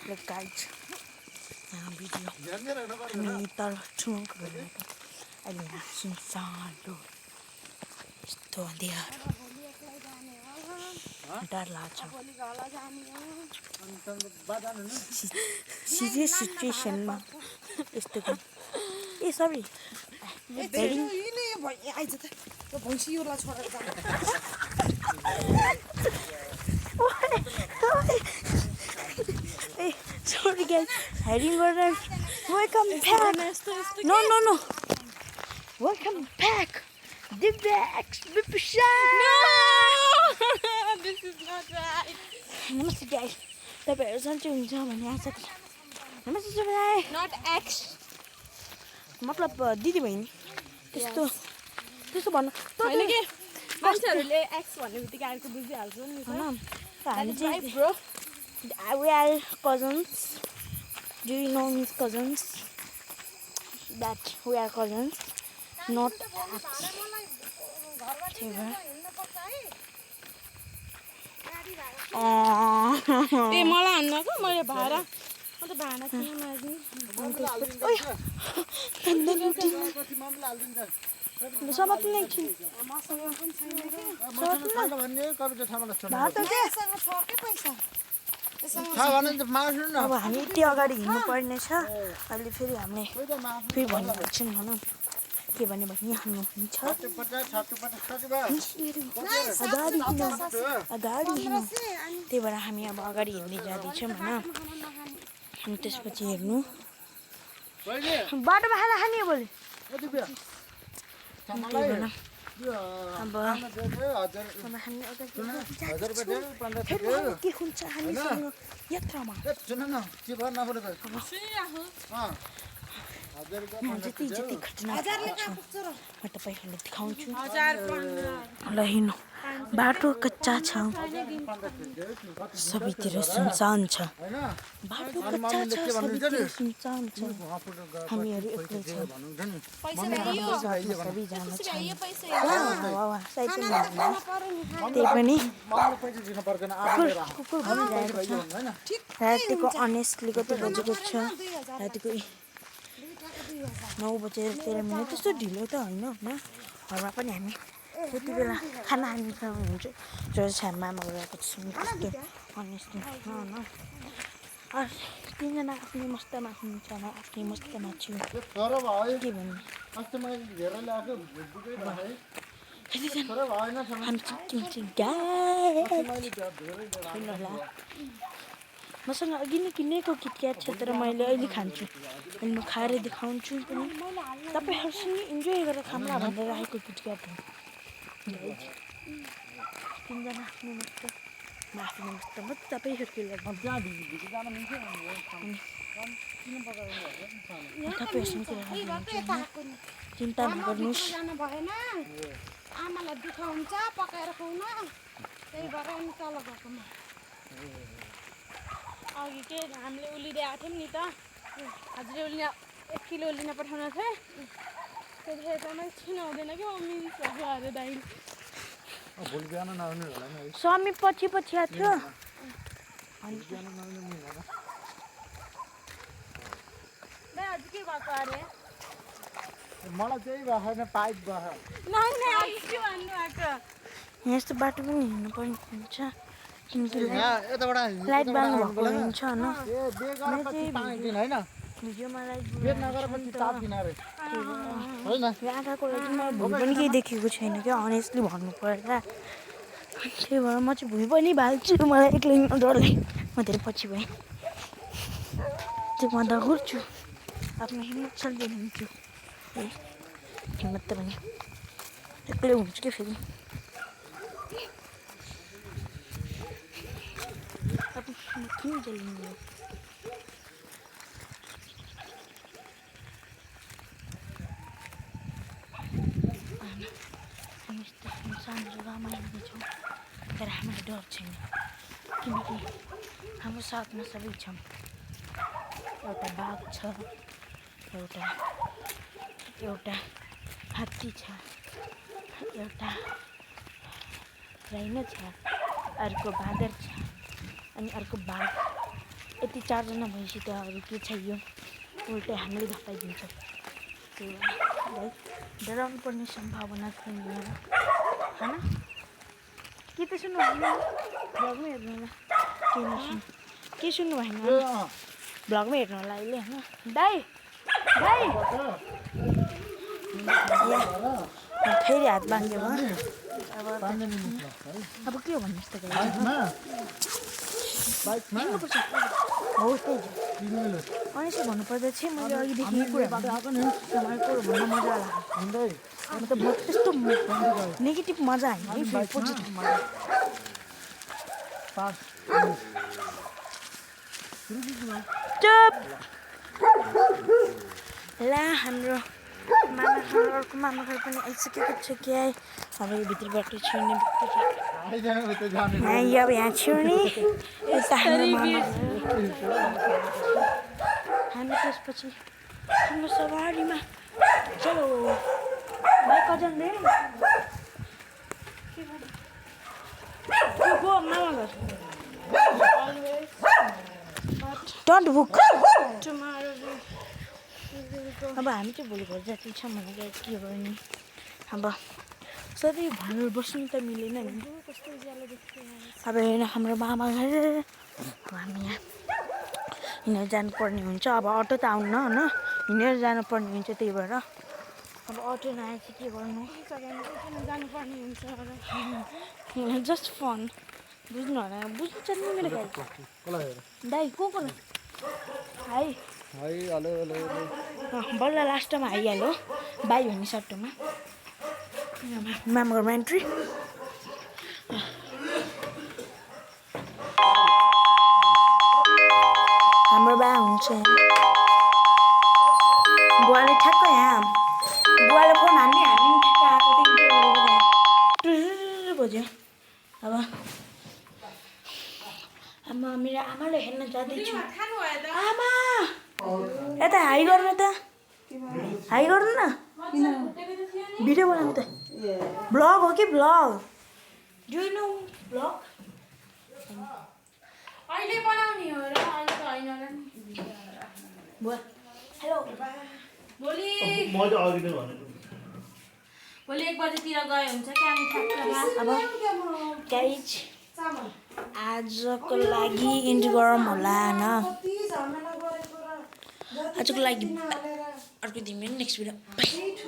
Look guys, video. हामी तल smoke गरेको अहिले यहाँ सुनसान रोड यस्तो अँध्यारो डर लाग्छ सिरियस सिचुएसनमा यस्तो ए sorry sorry guys, heading over. Welcome back. No. Welcome back. The back. No, this is not right. Namaste guys. तपाईहरु सन्चै हुन्छ भन्ने आशा छ। नमस्ते सबैलाई। Not X. मतलब दिदी बहिनी त्यस्तो भन्नु हैन के मान्छेहरुले X भन्ने बित्तिकै आएको बुझिहाल्छ नि त। हामी चाहिँ bro we are cousins. Do you know his cousins? That we are cousins, not ex. ए मलाई हान्न को मैले भाडा म त भाडा किन माग्ने ओइ समात्नु एकछिन अब हामी यति अगाडि हिँड्नु पर्ने छ अहिले फेरि हामीले फेरि भनेको एकछिन भनौँ के भने हाम्रो हुन्छ अगाडि हिँड्नु त्यही भएर हामी अब अगाडि हिँड्दै जाँदैछौँ होइन अनि त्यसपछि हेर्नु बाटोमा खाना खाने बोले के हुन्छ हामीसँग यात्रामा जति घटना म तपाईँहरूलाई देखाउँछु ल हिँड्नु बाटो कच्चा छ सबैतिर सुनसान छ बाटो कच्चा छ सबैतिर सुनसान छ हामीहरू एक्लै छ सबैजना छ त्यही पनि कुकुर भनिरहेको छ रातिको अनेस्टली कति बजेको छ रातिको 9 बजेर 13 मिनट त्यस्तो ढिलो त होइन घरमा पनि हामी त्यति बेला खाना खानु हुन्छ जो चाहिँ मामा गएको छौँ त्यस्तो अनेस्टली तिनजना आफ्नै मस्तमा हुनुहुन्छ आफ्नै मस्तमा छु के भन्ने मसँग अघि नै किनेको किटक्याट छ तर मैले अहिले खान्छु अनि म खाएर देखाउँछु पनि तपाईँहरूसँग इन्जोय गरेर खाम्ला भनेर राखेको किटक्याट हो तिनजना आफ्नो मस्त म आफ्नो मस्त म तपाईँहरूको चिन्ता नगर्नुहोस् आमालाई दुःख हुन्छ पकाएर खुवाउन त्यही भएर अनि तल गएको म अघि के हामीले उलिँदै आएको थियौँ नि त हजुरले उलिन 1 किलो उलिन पठाउन थिएँ त्यतिखेर त मैले छिन हुँदैन कि मम्मी सबै अरे दाइ भोलि बिहान नआउनु होला नि स्वामी पछि आथ्यो दाइ आज के भएको अरे मलाई त्यही भएको पाइप भयो के भन्नु भएको यस्तो बाटो पनि हिँड्नु पर्ने हुन्छ यताबाट लाइट बाल्नु भएको हुन्छ हैन भिडियोमा लाइट बेद नगरेपछि ताप दिनारे हैन आँखाको लागि म भुइँ पनि केही देखेको छैन क्या अनेस्टली भन्नु पर्दा त्यही भएर म चाहिँ भुइँ पनि भाल्छु मलाई एक्लै डर लाग्यो म धेरै पछि भएँ त्यो म दगुर्छु आफ्नो हिम्मत चल्दैन हुन्छु हिम्मत त पनि एक्लै हुन्छु क्या फेरि किन जल्दिनु हामी यस्तो सुनसान जग्गामा हिँड्दैछौँ तर हामीलाई डर छैन किनकि हाम्रो साथमा सबै छौँ एउटा बाघ छ एउटा हात्ती छ एउटा राइनो छ अर्को बाँदर छ अनि अर्को बाघ यति 4 जना भएपछि त अरू के चाहियो उल्टै हामीले धपाइदिन्छ त्यही भएर डराउनु पर्ने सम्भावना छैन होइन के त सुन्नु भएन भ्लगमै हेर्नु होला के सुन्नु भएन भ्लगमै हेर्नु होला अहिले होइन दाइ दाइ फेरि हात बाँध्यो अब के हो भन्नुहोस् त हो त्यही अनि यसो भन्नुपर्दा चाहिँ मैले अघिदेखि यही कुरा मलाई कुरो भन्न मजा लाग्यो मतलब त्यस्तो नेगेटिभ मजा होइन है फेरि पोजिटिभ मजा चुप ला हाम्रो मामा घर अर्को मामा घर पनि आइसकेको छ क्या अब यो भित्रबाट छिर्ने अब यहाँ छिर्ने यता हाम्रो मामा हामी त्यसपछि हाम्रो सवारीमा चलो भाइ कजन दे गो मामा घर डोन्ट बुक अब हामी चाहिँ भोलि घर जाति छौँ भनेर के गर्ने अब सधैँ भनेर बस्नु त मिलेन नि अब होइन हाम्रो मामा घर अब हामी यहाँ हिँडेर जानुपर्ने हुन्छ अब अटो त आउन्न होइन हिँडेर जानुपर्ने हुन्छ त्यही भएर अब अटो नआए चाहिँ के गर्नु जानुपर्ने हुन्छ जस्ट फन बुझ्नु होला बुझ्छ नि मेरो गाडी दाइ को हाई बल्ल लास्टमा आइहाल्यो बाई भन्ने सट्टोमा मामा घरमा एन्ट्री हाम्रो बा हुन्छ बुवाले ठ्याक्क यहाँ बुवाले फोन हान्ने हामी ठ्याक्क आएको थियो बज्यो अब आमा मेरो आमाले हेर्न जाँदैछु आमा यता हाई गर्नु त हाई गर्नु न भिडियो बनाउनु त ब्लग हो कि blog do you know blog अहिले बनाउने हो र अहिले त होइन बुवा हेलो भोलि मैले अघि नै भनेको भोलि 1 बजेतिर गए हुन्छ क्या हामी ठ्याक्क अब गाइज आजको लागि इन्ड गरौँ होला होइन आजको लागि अर्को दिन नेक्स्ट भिडियो